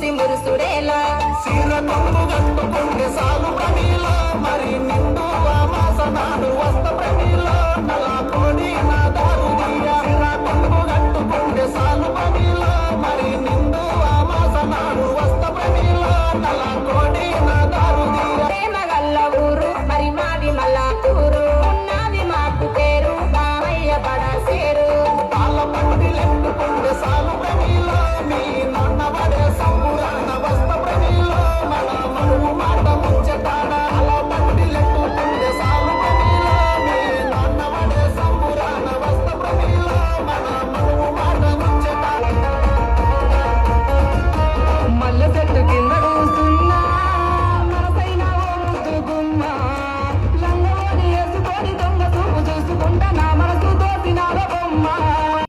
చూసి మురుసుడేలా సీర కొంగు కట్టుకుంటే సాలు ప్రమీలో మరి నిండు వాసనాడు వస్త ప్రమీలో నలా కోడి నా దారు దియ్య సీర కొంగు కట్టుకుంటే సాలు ప్రమీలో మరి నిండు వాసనాడు వస్త ప్రమీలో నలా కోడి నా దారు దియ్య ప్రేమ గల్ల ఊరు మరి మాది మల్లాపూరు ఉన్నది మాకు పేరు మామయ్య బడసేరు తాళ్ళ పండిలెట్టుకుంటే సాలు ప్రమీలో మీ నాన్న పడే సంబురాన వస్త ప్రమీలో మన మనువు మాట ముచ్చటాడ అలా పండిలెట్టుకుంటే సాలు ప్రమీలో మీ నాన్న పడే సంబురాన వస్త ప్రమీలో మన మనువు మాట ముచ్చటాడ మల్ల చెట్టు కింద కూస్తున్నా మనసైన ఓ ముద్దు గుమ్మ లంగోని వేసుకొని దొంగ చూపు చూసుకుంటా నా మనసు తోసిన బొమ్మ